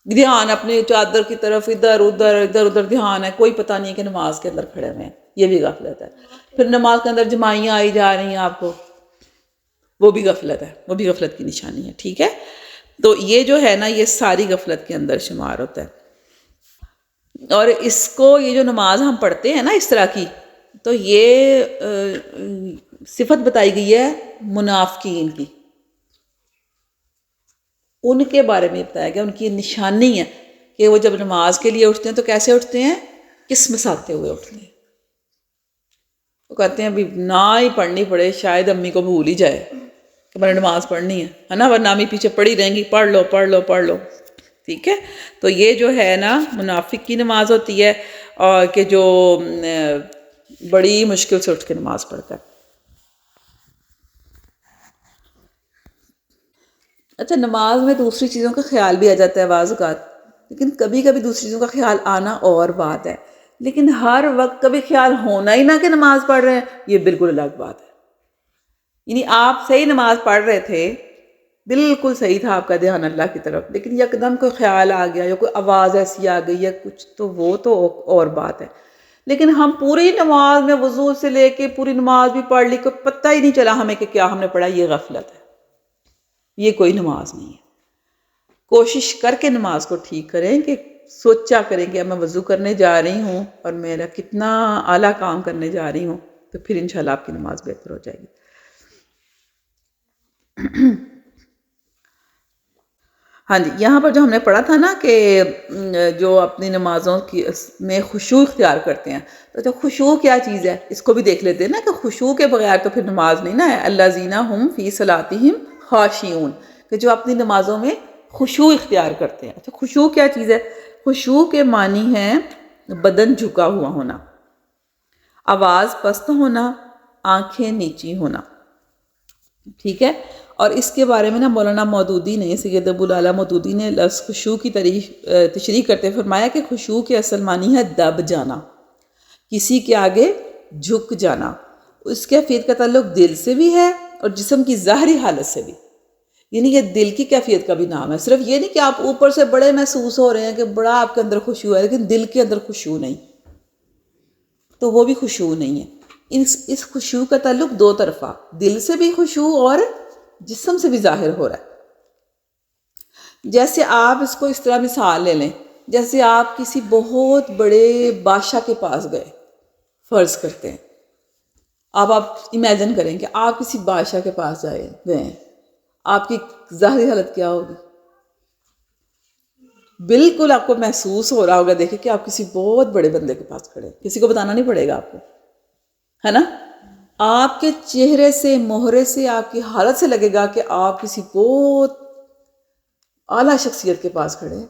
دھیان اپنے چادر کی طرف ادھر ادھر دھیان ہے، کوئی پتہ نہیں کہ نماز کے اندر کھڑے ہوئے ہیں، یہ بھی غفلت ہے۔ پھر نماز کے اندر جمائیاں آئی جا رہی ہیں آپ کو، وہ بھی غفلت ہے، وہ بھی غفلت کی نشانی ہے، ٹھیک ہے؟ تو یہ جو ہے نا، یہ ساری غفلت کے اندر شمار ہوتا ہے۔ اور اس کو، یہ جو نماز ہم پڑھتے ہیں نا اس طرح کی، تو یہ صفت بتائی گئی ہے منافقین کی، ان کے بارے میں بتایا گیا، ان کی نشانی ہے کہ وہ جب نماز کے لیے اٹھتے ہیں تو کیسے اٹھتے ہیں؟ قسمساتے ہوئے اٹھتے ہیں۔ وہ کہتے ہیں ابھی نہ ہی پڑھنی پڑے، شاید امی کو بھول ہی جائے کہ میں نے نماز پڑھنی ہے نا، ورنہ امی پیچھے پڑھی رہیں گی، پڑھ لو پڑھ لو پڑھ لو، ٹھیک ہے؟ تو یہ جو ہے نا منافق کی نماز ہوتی ہے، اور کہ جو بڑی مشکل سے اٹھ کے نماز پڑھتا ہے۔ اچھا، نماز میں دوسری چیزوں کا خیال بھی آ جاتا ہے بعض اوقات، لیکن کبھی کبھی دوسری چیزوں کا خیال آنا اور بات ہے، لیکن ہر وقت کبھی خیال ہونا ہی نہ کہ نماز پڑھ رہے ہیں، یہ بالکل الگ بات ہے۔ یعنی آپ صحیح نماز پڑھ رہے تھے، بالکل صحیح تھا آپ کا دھیان اللہ کی طرف، لیکن یکدم کوئی خیال آ گیا یا کوئی آواز ایسی آ گئی یا کچھ، تو وہ تو اور بات ہے۔ لیکن ہم پوری نماز میں وضو سے لے کے پوری نماز بھی پڑھ لی، کوئی پتہ ہی نہیں چلا ہمیں کہ کیا ہم نے پڑھا، یہ غفلت ہے، یہ کوئی نماز نہیں ہے۔ کوشش کر کے نماز کو ٹھیک کریں، کہ سوچا کریں کہ اب میں وضو کرنے جا رہی ہوں اور میرا کتنا اعلیٰ کام کرنے جا رہی ہوں، تو پھر انشاءاللہ آپ کی نماز بہتر ہو جائے گی۔ ہاں جی، یہاں پر جو ہم نے پڑھا تھا نا کہ جو اپنی نمازوں کی میں خشوع اختیار کرتے ہیں، تو خشوع کیا چیز ہے اس کو بھی دیکھ لیتے ہیں نا، کہ خشوع کے بغیر تو پھر نماز نہیں نا ہے۔ الذین ھم فی صلاتہم خاشعون، کہ جو اپنی نمازوں میں خشوع اختیار کرتے ہیں۔ اچھا، خشوع کیا چیز ہے؟ خشوع کے معنی ہے بدن جھکا ہوا ہونا، آواز پست ہونا، آنکھیں نیچی ہونا، ٹھیک ہے؟ اور اس کے بارے میں نا مولانا مودودی نے، سید ابو الاعلیٰ مودودی نے لفظ خشوع کی تشریح کرتے فرمایا کہ خشوع کے اصل معنی ہے دب جانا، کسی کے آگے جھک جانا۔ اس کیفیت کا تعلق دل سے بھی ہے اور جسم کی ظاہری حالت سے بھی، یعنی یہ دل کی کیفیت کا بھی نام ہے۔ صرف یہ نہیں کہ آپ اوپر سے بڑے محسوس ہو رہے ہیں کہ بڑا آپ کے اندر خشوع ہے، لیکن دل کے اندر خشوع نہیں، تو وہ بھی خشوع نہیں ہے۔ اس خشوع کا تعلق دو طرفہ، دل سے بھی خشوع اور جسم سے بھی ظاہر ہو رہا ہے۔ جیسے آپ اس کو اس طرح مثال لے لیں، جیسے آپ کسی بہت بڑے بادشاہ کے پاس گئے، فرض کرتے ہیں، اب آپ امیجن کریں کہ آپ کسی بادشاہ کے پاس گئے ہیں، آپ کی ظاہری حالت کیا ہوگی؟ بالکل آپ کو محسوس ہو رہا ہوگا، دیکھیں کہ آپ کسی بہت بڑے بندے کے پاس کھڑے ہیں، کسی کو بتانا نہیں پڑے گا آپ کو، ہے نا؟ آپ کے چہرے سے، مہرے سے، آپ کی حالت سے لگے گا کہ آپ کسی بہت اعلیٰ شخصیت کے پاس کھڑے ہیں۔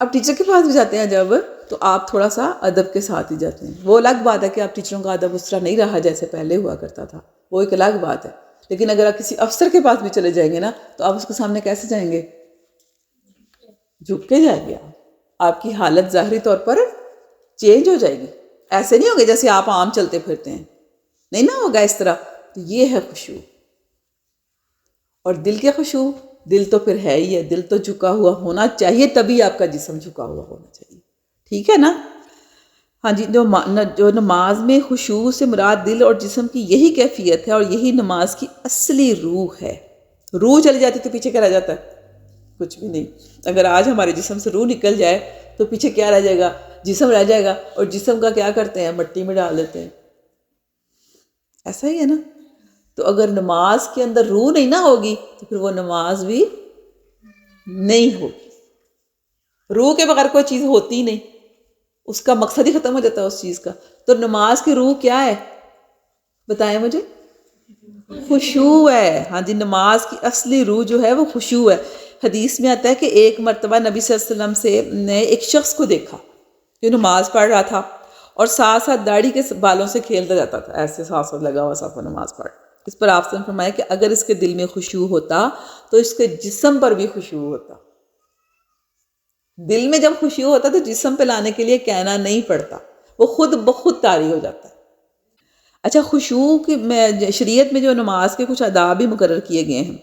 اب ٹیچر کے پاس بھی جاتے ہیں جب، تو آپ تھوڑا سا ادب کے ساتھ ہی جاتے ہیں۔ وہ الگ بات ہے کہ آپ ٹیچروں کا ادب اس طرح نہیں رہا جیسے پہلے ہوا کرتا تھا، وہ ایک الگ بات ہے۔ لیکن اگر آپ کسی افسر کے پاس بھی چلے جائیں گے نا، تو آپ اس کے سامنے کیسے جائیں گے؟ جھک کے جائیں گے۔ آپ کی حالت ظاہری طور پر چینج ہو جائے گی، ایسے نہیں ہوگے جیسے آپ عام چلتے پھرتے ہیں، نہیں نہ ہوگا اس طرح۔ تو یہ ہے خشوع۔ اور دل کے خشوع، دل تو پھر ہے ہی ہے، دل تو جھکا ہوا ہونا چاہیے، تبھی آپ کا جسم جھکا ہوا ہونا چاہیے، ٹھیک ہے نا؟ ہاں جی، جو نماز میں خشوع سے مراد دل اور جسم کی یہی کیفیت ہے، اور یہی نماز کی اصلی روح ہے۔ روح چلی جاتی تو پیچھے کیا رہ جاتا ہے؟ کچھ بھی نہیں۔ اگر آج ہمارے جسم سے روح نکل جائے تو پیچھے کیا رہ جائے گا؟ جسم رہ جائے گا، اور جسم کا کیا کرتے ہیں؟ مٹی میں ڈال دیتے ہیں، ایسا ہی ہے نا؟ تو اگر نماز کے اندر روح نہیں نہ ہوگی تو پھر وہ نماز بھی نہیں ہوگی۔ روح کے بغیر کوئی چیز ہوتی ہی نہیں، اس کا مقصد ہی ختم ہو جاتا ہے اس چیز کا۔ تو نماز کی روح کیا ہے؟ بتائیں مجھے۔ خشوع ہے، ہاں جی، نماز کی اصلی روح جو ہے وہ خشوع ہے۔ حدیث میں آتا ہے کہ ایک مرتبہ نبی صلی اللہ علیہ وسلم نے ایک شخص کو دیکھا جو نماز پڑھ رہا تھا، اور ساتھ ساتھ داڑھی کے بالوں سے کھیلتا جاتا تھا، ایسے ساتھ ساتھ لگا ہوا ساتھ نماز پڑھ۔ اس پر آپ نے فرمایا کہ اگر اس کے دل میں خشوع ہوتا تو اس کے جسم پر بھی خشوع ہوتا۔ دل میں جب خشوع ہوتا تو جسم پہ لانے کے لیے کہنا نہیں پڑتا، وہ خود بخود طاری ہو جاتا ہے۔ اچھا، خشوع کی شریعت میں جو نماز کے کچھ آداب بھی مقرر کیے گئے ہیں،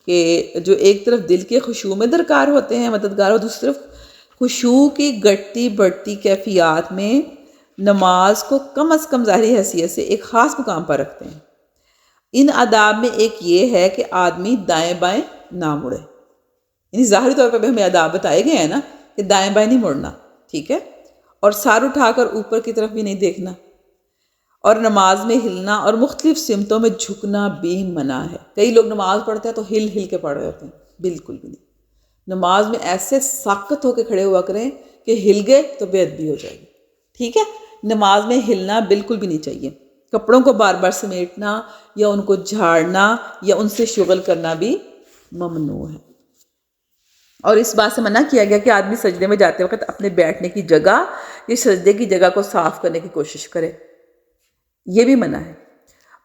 کہ جو ایک طرف دل کے خشوع میں درکار ہوتے ہیں مددگار، اور دوسری طرف خشوع کی گھٹتی بڑھتی کیفیات میں نماز کو کم از کم ظاہری حیثیت سے ایک خاص مقام پر رکھتے ہیں۔ ان آداب میں ایک یہ ہے کہ آدمی دائیں بائیں نہ مڑے، یعنی ظاہری طور پہ بھی ہمیں آداب بتائے گئے ہیں نا کہ دائیں بائیں نہیں مڑنا، ٹھیک ہے، اور سر اٹھا کر اوپر کی طرف بھی نہیں دیکھنا، اور نماز میں ہلنا اور مختلف سمتوں میں جھکنا بھی منع ہے۔ کئی لوگ نماز پڑھتے ہیں تو ہل ہل کے پڑھ رہے ہوتے ہیں، بالکل بھی نہیں۔ نماز میں ایسے ساکت ہو کے کھڑے ہوا کریں کہ ہل گئے تو بے ادبی ہو جائے گی، ٹھیک ہے۔ نماز میں ہلنا بالکل بھی نہیں چاہیے، کپڑوں کو بار بار سمیٹنا یا ان کو جھاڑنا یا ان سے شغل کرنا بھی ممنوع ہے۔ اور اس بات سے منع کیا گیا کہ آدمی سجدے میں جاتے وقت اپنے بیٹھنے کی جگہ یا سجدے کی جگہ کو صاف کرنے کی کوشش کرے، یہ بھی منع ہے۔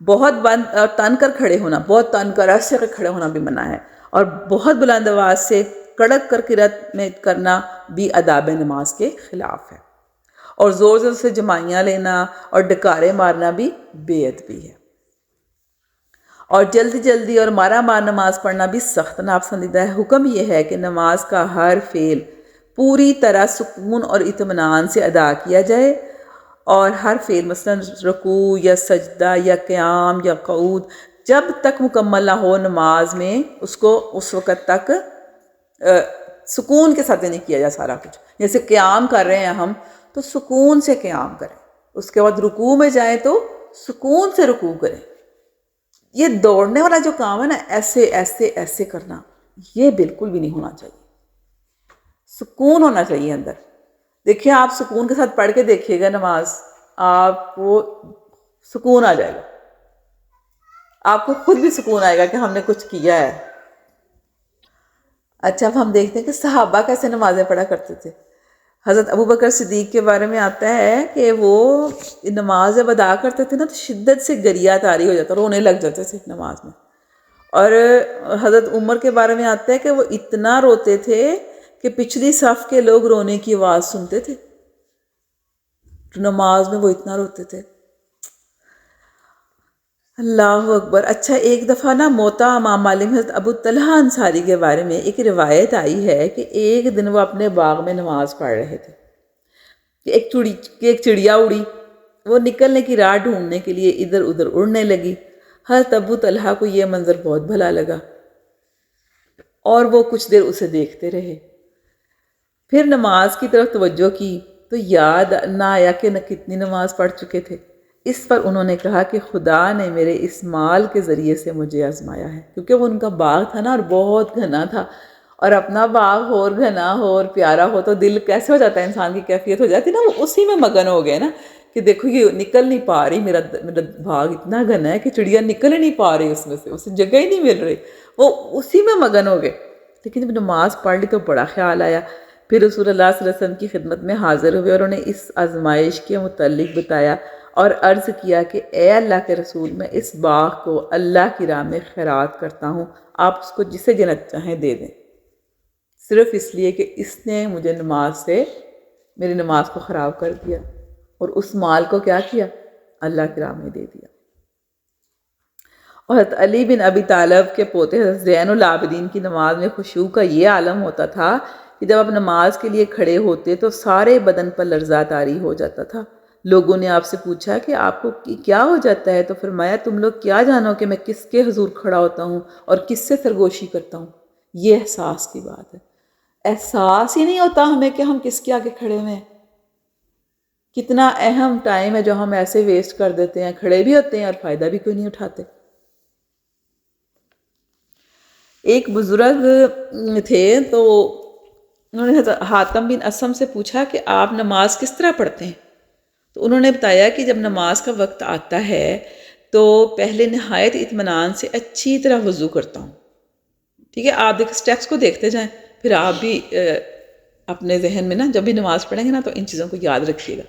بہت بند اور تن کر کھڑے ہونا، بہت تن کر ایسے کر کھڑے ہونا بھی منع ہے، اور بہت بلند آواز سے کڑک کر قرات میں کرنا بھی آداب نماز کے خلاف ہے، اور زور زور سے جمائیاں لینا اور ڈکارے مارنا بھی بے ادبی ہے، اور جلدی جلدی اور مارا مار نماز پڑھنا بھی سخت ناپسندیدہ ہے۔ حکم یہ ہے کہ نماز کا ہر فعل پوری طرح سکون اور اطمینان سے ادا کیا جائے، اور ہر فعل مثلا رکوع یا سجدہ یا قیام یا قعود جب تک مکمل نہ ہو نماز میں اس کو اس وقت تک سکون کے ساتھ نہیں کیا جائے سارا کچھ۔ جیسے قیام کر رہے ہیں ہم تو سکون سے قیام کریں، اس کے بعد رکوع میں جائیں تو سکون سے رکوع کریں۔ یہ دوڑنے والا جو کام ہے نا، ایسے ایسے ایسے کرنا، یہ بالکل بھی نہیں ہونا چاہیے۔ سکون ہونا چاہیے اندر۔ دیکھیں آپ سکون کے ساتھ پڑھ کے دیکھیے گا نماز، آپ کو سکون آ جائے گا، آپ کو خود بھی سکون آئے گا کہ ہم نے کچھ کیا ہے۔ اچھا، اب ہم دیکھتے ہیں کہ صحابہ کیسے نمازیں پڑھا کرتے تھے۔ حضرت ابوبکر صدیق کے بارے میں آتا ہے کہ وہ نماز جب ادا کرتے تھے نا تو شدت سے گریہ طاری ہو جاتا، رونے لگ جاتے تھے نماز میں۔ اور حضرت عمر کے بارے میں آتا ہے کہ وہ اتنا روتے تھے کہ پچھلی صف کے لوگ رونے کی آواز سنتے تھے، نماز میں وہ اتنا روتے تھے۔ اللہ اکبر۔ اچھا، ایک دفعہ نا موطا امام مالک حضرت ابو طلحہ انصاری کے بارے میں ایک روایت آئی ہے کہ ایک دن وہ اپنے باغ میں نماز پڑھ رہے تھے کہ ایک چڑیا اڑی، وہ نکلنے کی راہ ڈھونڈنے کے لیے ادھر ادھر اڑنے لگی۔ حضرت ابو طلحہ کو یہ منظر بہت بھلا لگا اور وہ کچھ دیر اسے دیکھتے رہے، پھر نماز کی طرف توجہ کی تو یاد نہ آیا کہ کتنی نماز پڑھ چکے تھے۔ اس پر انہوں نے کہا کہ خدا نے میرے اس مال کے ذریعے سے مجھے آزمایا ہے، کیونکہ وہ ان کا باغ تھا نا اور بہت گھنا تھا، اور اپنا باغ ہو اور گھنا ہو اور پیارا ہو تو دل کیسے ہو جاتا ہے، انسان کی کیفیت ہو جاتی ہے نا، وہ اسی میں مگن ہو گئے نا کہ دیکھو یہ نکل نہیں پا رہی، میرا باغ اتنا گھنا ہے کہ چڑیا نکل ہی نہیں پا رہی اس میں سے، اسے جگہ ہی نہیں مل رہی، وہ اسی میں مگن ہو گئے۔ لیکن جب نماز پڑھ لی تو بڑا خیال آیا، پھر رسول اللہ صلی اللہ علیہ وسلم کی خدمت میں حاضر ہوئے اور انہیں اس آزمائش کے متعلق بتایا اور عرض کیا کہ اے اللہ کے رسول، میں اس باغ کو اللہ کی راہ میں خیرات کرتا ہوں، آپ اس کو جسے جنت چاہیں دے دیں، صرف اس لیے کہ اس نے مجھے میری نماز کو خراب کر دیا، اور اس مال کو کیا کیا، اللہ کی راہ میں دے دیا۔ اور حضرت علی بن ابی طالب کے پوتے حضرت زین العابدین کی نماز میں خشوع کا یہ عالم ہوتا تھا کہ جب آپ نماز کے لیے کھڑے ہوتے تو سارے بدن پر لرزہ طاری ہو جاتا تھا۔ لوگوں نے آپ سے پوچھا کہ آپ کو کیا ہو جاتا ہے، تو فرمایا تم لوگ کیا جانو کہ میں کس کے حضور کھڑا ہوتا ہوں اور کس سے سرگوشی کرتا ہوں۔ یہ احساس کی بات ہے، احساس ہی نہیں ہوتا ہمیں کہ ہم کس کے آگے کھڑے ہوئے ہیں۔ کتنا اہم ٹائم ہے جو ہم ایسے ویسٹ کر دیتے ہیں، کھڑے بھی ہوتے ہیں اور فائدہ بھی کوئی نہیں اٹھاتے۔ ایک بزرگ تھے تو انہوں نے حضرت حاتم بن اسم سے پوچھا کہ آپ نماز کس طرح پڑھتے ہیں، تو انہوں نے بتایا کہ جب نماز کا وقت آتا ہے تو پہلے نہایت اطمینان سے اچھی طرح وضو کرتا ہوں، ٹھیک ہے، آپ اسٹیپس کو دیکھتے جائیں، پھر آپ بھی اپنے ذہن میں نا جب بھی نماز پڑھیں گے نا تو ان چیزوں کو یاد رکھیے گا۔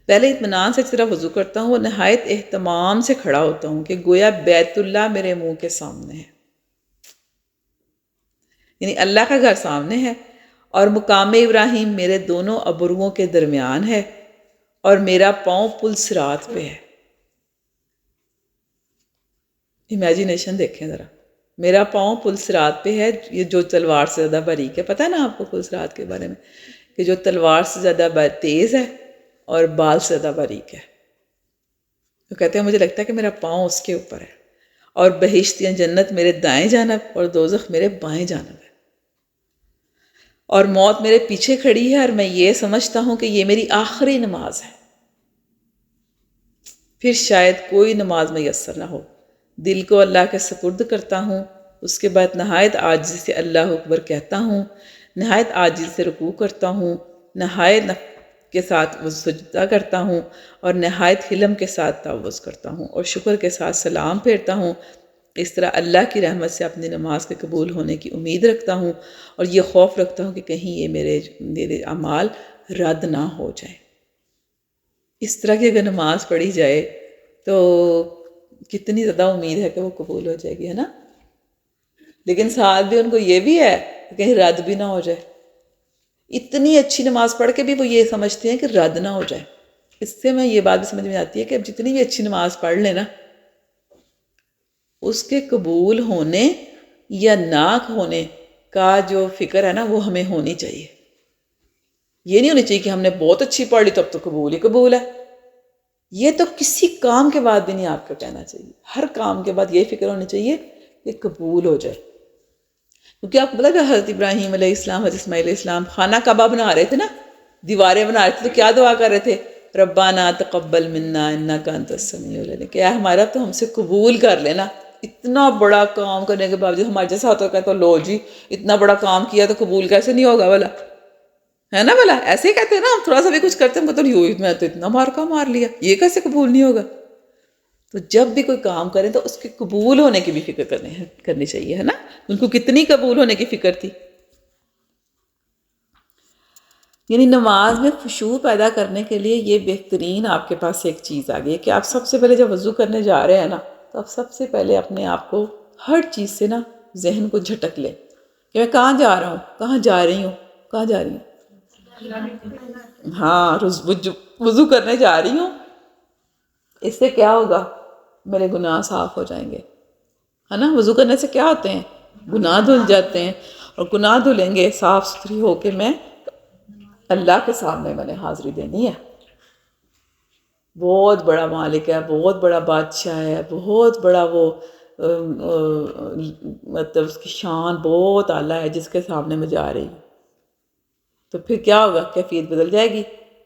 پہلے اطمینان سے اچھی طرح وضو کرتا ہوں اور نہایت اہتمام سے کھڑا ہوتا ہوں کہ گویا بیت اللہ میرے منہ کے سامنے ہے، یعنی اللہ کا گھر سامنے ہے، اور مقام ابراہیم میرے دونوں ابروؤں کے درمیان ہے، اور میرا پاؤں پل صراط پہ ہے۔ امیجینیشن دیکھیں ذرا، میرا پاؤں پل صراط پہ ہے، یہ جو تلوار سے زیادہ باریک ہے. پتہ ہے نا آپ کو پل صراط کے بارے میں، کہ جو تلوار سے زیادہ تیز ہے اور بال سے زیادہ باریک ہے. تو کہتے ہیں مجھے لگتا ہے کہ میرا پاؤں اس کے اوپر ہے، اور بہشت یا جنت میرے دائیں جانب اور دوزخ میرے بائیں جانب ہے، اور موت میرے پیچھے کھڑی ہے، اور میں یہ سمجھتا ہوں کہ یہ میری آخری نماز ہے، پھر شاید کوئی نماز میسر نہ ہو. دل کو اللہ کے سپرد کرتا ہوں، اس کے بعد نہایت عاجزی سے اللہ اکبر کہتا ہوں، نہایت عاجزی سے رکوع کرتا ہوں، نہایت کے ساتھ سجدہ کرتا ہوں، اور نہایت حلم کے ساتھ تعوذ کرتا ہوں، اور شکر کے ساتھ سلام پھیرتا ہوں. اس طرح اللہ کی رحمت سے اپنی نماز کے قبول ہونے کی امید رکھتا ہوں، اور یہ خوف رکھتا ہوں کہ کہیں یہ میرے اعمال رد نہ ہو جائیں. اس طرح کی اگر نماز پڑھی جائے تو کتنی زیادہ امید ہے کہ وہ قبول ہو جائے گی، ہے نا. لیکن ساتھ بھی ان کو یہ بھی ہے کہ کہیں رد بھی نہ ہو جائے. اتنی اچھی نماز پڑھ کے بھی وہ یہ سمجھتے ہیں کہ رد نہ ہو جائے. اس سے میں یہ بات بھی سمجھ میں آتی ہے کہ اب جتنی بھی اچھی نماز پڑھ لیں نا، اس کے قبول ہونے یا نہ ہونے کا جو فکر ہے نا وہ ہمیں ہونی چاہیے. یہ نہیں ہونی چاہیے کہ ہم نے بہت اچھی پڑھ لی تو اب تو قبول ہی قبول ہے. یہ تو کسی کام کے بعد بھی نہیں آپ کو کہنا چاہیے. ہر کام کے بعد یہ فکر ہونی چاہیے کہ قبول ہو جائے. کیونکہ آپ کو پتا کہ حضرت ابراہیم علیہ السلام، حضرت اسماعیل علیہ السلام خانہ کعبہ بنا رہے تھے نا، دیواریں بنا رہے تھے، تو کیا دعا کر رہے تھے؟ ربنا تقبل منا انک انت السمیع العلیم، کہ اے ہمارا تو ہم سے قبول کر لینا. اتنا بڑا کام کرنے کے باوجود ہمارے جیسا ہوتا ہے تو لو جی اتنا بڑا کام کیا تو قبول کیسے نہیں ہوگا بھلا، ہے نا. بھلا ایسے ہی کہتے ہیں نا، ہم تھوڑا سا بھی کچھ کرتے ہیں تو میں تو اتنا مار لیا، یہ کیسے قبول نہیں ہوگا. تو جب بھی کوئی کام کریں تو اس کے قبول ہونے کی بھی فکر کرنی چاہیے، ہے نا. ان کو کتنی قبول ہونے کی فکر تھی. یعنی نماز میں خشوع پیدا کرنے کے لیے یہ بہترین آپ کے پاس ایک چیز آ گئی ہے کہ آپ سب سے پہلے جب وضو کرنے جا رہے ہیں نا، تو آپ سب سے پہلے اپنے آپ کو ہر چیز سے نا ذہن کو جھٹک لیں کہ میں کہاں جا رہا ہوں، کہاں جا رہی ہوں، کہاں جا رہی ہوں. ہاں، وضو کرنے جا رہی ہوں. اس سے کیا ہوگا؟ میرے گناہ صاف ہو جائیں گے، ہے نا. وضو کرنے سے کیا ہوتے ہیں؟ گناہ دھل جاتے ہیں، اور گناہ دھلیں گے صاف ستھری ہو کے میں اللہ کے سامنے میں نے حاضری دینی ہے. بہت بڑا مالک ہے، بہت بڑا بادشاہ ہے، بہت بڑا وہ مطلب اس کی شان بہت اعلیٰ ہے جس کے سامنے میں جا رہی ہوں. تو پھر کیا ہوگا؟ کیفیت بدل جائے گی.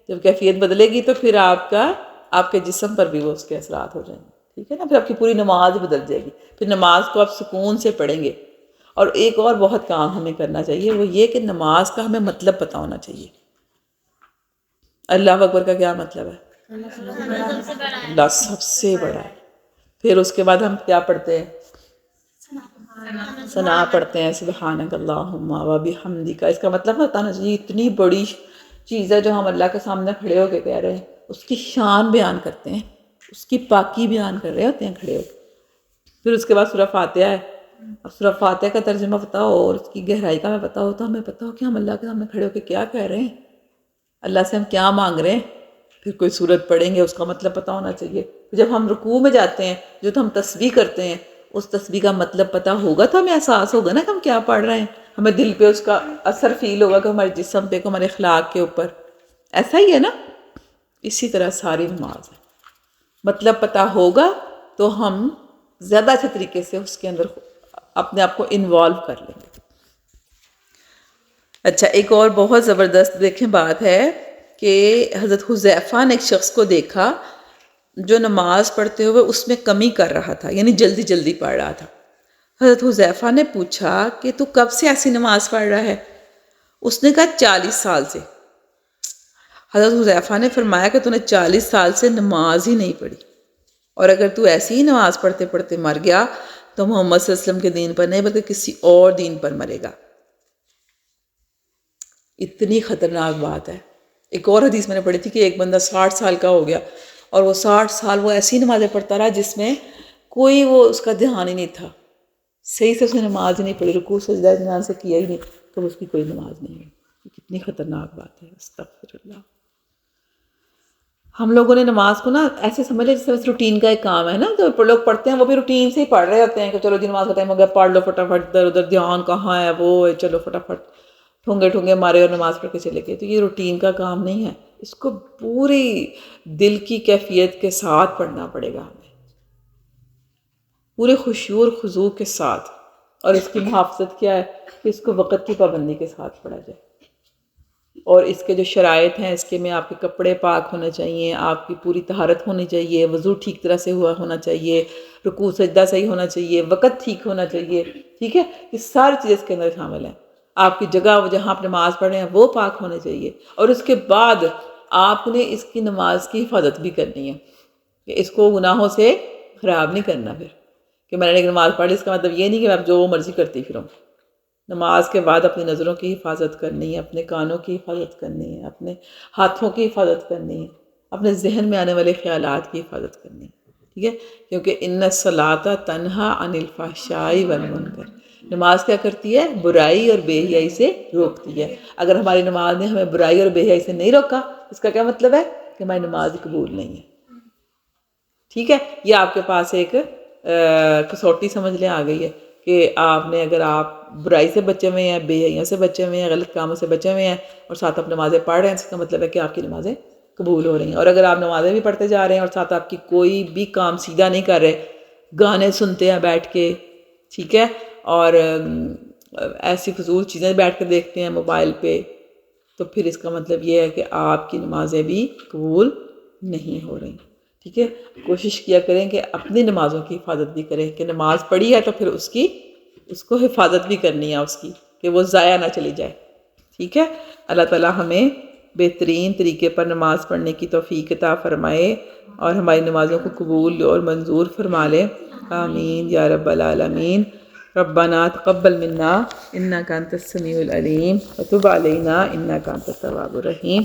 جب کیفیت بدلے گی تو پھر آپ کے جسم پر بھی وہ اس کے اثرات ہو جائیں گے، ٹھیک ہے نا. پھر آپ کی پوری نماز بدل جائے گی. پھر نماز کو آپ سکون سے پڑھیں گے. اور ایک اور بہت کام ہمیں کرنا چاہیے، وہ یہ کہ نماز کا ہمیں مطلب پتہ ہونا چاہیے. اللہ اکبر کا کیا مطلب ہے؟ اللہ سب سے بڑا ہے. پھر اس کے بعد ہم کیا پڑھتے ہیں؟ ثنا پڑھتے ہیں، سبحانک اللہم و بحمدک. اس کا مطلب بتانا چاہیے اتنی بڑی چیز ہے جو ہم اللہ کے سامنے کھڑے ہو کے کہہ رہے ہیں. اس کی شان بیان کرتے ہیں، اس کی پاکی بیان کر رہے ہوتے ہیں کھڑے ہو کے. پھر اس کے بعد سورہ فاتحہ ہے. اب سورہ فاتحہ کا ترجمہ پتہ ہو اور اس کی گہرائی کا ہمیں پتہ ہو تو ہمیں پتہ ہو کہ ہم اللہ کے سامنے کھڑے ہو کے کیا کہہ رہے ہیں، اللہ سے ہم کیا مانگ رہے ہیں. پھر کوئی سورت پڑھیں گے، اس کا مطلب پتہ ہونا چاہیے. جب ہم رکوع میں جاتے ہیں، جو تو ہم تسبیح کرتے ہیں، اس تسبیح کا مطلب پتہ ہوگا تو ہمیں احساس ہوگا نا کہ ہم کیا پڑھ رہے ہیں. ہمیں دل پہ اس کا اثر فیل ہوگا کہ ہمارے جسم پہ، کہ ہمارے اخلاق کے اوپر. ایسا ہی ہے نا. اسی طرح ساری نماز ہے، مطلب پتہ ہوگا تو ہم زیادہ اچھے طریقے سے اس کے اندر اپنے آپ کو انوالو کر لیں گے. اچھا، ایک اور بہت زبردست دیکھیں بات ہے کہ حضرت حذیفہ نے ایک شخص کو دیکھا جو نماز پڑھتے ہوئے اس میں کمی کر رہا تھا، یعنی جلدی جلدی پڑھ رہا تھا. حضرت حذیفہ نے پوچھا کہ تو کب سے ایسی نماز پڑھ رہا ہے؟ اس نے کہا 40 سال سے. حضرت حذیفہ نے فرمایا کہ تو نے 40 سال سے نماز ہی نہیں پڑھی، اور اگر تو ایسی ہی نماز پڑھتے پڑھتے مر گیا تو محمد صلی اللہ علیہ وسلم کے دین پر نہیں بلکہ کسی اور دین پر مرے گا. اتنی خطرناک بات ہے. ایک اور حدیث میں نے پڑھی تھی کہ ایک بندہ 60 سال کا ہو گیا اور وہ 60 سال وہ ایسی نمازیں پڑھتا رہا جس میں کوئی وہ اس کا دھیان ہی نہیں تھا، صحیح سے اس نے نماز ہی نہیں پڑھی، رکوع سجدہ اطمینان سے کیا ہی نہیں، تو اس کی کوئی نماز نہیں ہے. کتنی خطرناک بات ہے، استغفر اللہ. ہم لوگوں نے نماز کو نا ایسے سمجھ لیا جیسے بس روٹین کا ایک کام ہے نا، جو لوگ پڑھتے ہیں وہ بھی روٹین سے ہی پڑھ رہے ہوتے ہیں کہ چلو جی نماز کا ٹائم ہو گیا، پڑھ لو فٹافٹ، ادھر ادھر دھیان کہاں ہے، وہ ہے، چلو فٹافٹ ٹھونگے ٹھونگے مارے اور نماز پڑھ کے چلے گئے. تو یہ روٹین کا کام نہیں ہے، اس کو پوری دل کی کیفیت کے ساتھ پڑھنا پڑے گا ہمیں، پورے خشوع اور خضوع کے ساتھ. اور اس کی محافظت کیا ہے کہ اس کو وقت کی پابندی کے ساتھ پڑھا جائے. اور اس کے جو شرائط ہیں، اس کے میں آپ کے کپڑے پاک ہونے چاہیے، آپ کی پوری طہارت ہونی چاہیے، وضو ٹھیک طرح سے ہوا ہونا چاہیے، رکوع سجدہ صحیح ہونا چاہیے، وقت ٹھیک ہونا چاہیے. ٹھیک ہے، یہ ساری چیزیں اس کے اندر شامل ہیں. آپ کی جگہ جہاں آپ نماز پڑھ رہے ہیں وہ پاک ہونے چاہیے. اور اس کے بعد آپ نے اس کی نماز کی حفاظت بھی کرنی ہے کہ اس کو گناہوں سے خراب نہیں کرنا. پھر کہ میں نے ایک نماز پڑھ لی، اس کا مطلب یہ نہیں کہ میں جو مرضی کرتی پھروں. نماز کے بعد اپنی نظروں کی حفاظت کرنی ہے، اپنے کانوں کی حفاظت کرنی ہے، اپنے ہاتھوں کی حفاظت کرنی ہے، اپنے ذہن میں آنے والے خیالات کی حفاظت کرنی ہے. ٹھیک ہے، کیونکہ ان الصلاۃ تنہا عن الفحشاء والمنکر، نماز کیا کرتی ہے؟ برائی اور بے حیائی سے روکتی ہے. اگر ہماری نماز نے ہمیں برائی اور بے حیائی سے نہیں روکا، اس کا کیا مطلب ہے؟ کہ ہماری نماز قبول نہیں ہے. ٹھیک ہے، یہ آپ کے پاس ایک کسوٹی سمجھ لیں آ گئی ہے کہ آپ نے، اگر آپ برائی سے بچے ہوئے ہیں، بے حیائی سے بچے ہوئے ہیں، غلط کاموں سے بچے ہوئے ہیں اور ساتھ آپ نمازیں پڑھ رہے ہیں، اس کا مطلب ہے کہ آپ کی نمازیں قبول ہو رہی ہیں. اور اگر آپ نمازیں بھی پڑھتے جا رہے ہیں اور ساتھ آپ کی کوئی بھی کام سیدھا نہیں کر رہے، گانے سنتے ہیں بیٹھ کے، ٹھیک ہے، اور ایسی فضول چیزیں بیٹھ کے دیکھتے ہیں موبائل پہ، تو پھر اس کا مطلب یہ ہے کہ آپ کی نمازیں بھی قبول نہیں ہو رہی. ٹھیک ہے، کوشش کیا کریں کہ اپنی نمازوں کی حفاظت بھی کریں، کہ نماز پڑھی ہے تو پھر اس کو حفاظت بھی کرنی ہے اس کی، کہ وہ ضائع نہ چلی جائے. ٹھیک ہے، اللہ تعالیٰ ہمیں بہترین طریقے پر نماز پڑھنے کی توفیق عطا فرمائے اور ہماری نمازوں کو قبول اور منظور فرما لے. آمین یا رب العالمین. ربنا تقبل منا انک انت السمیع العلیم وتب علینا انک انت التواب الرحیم.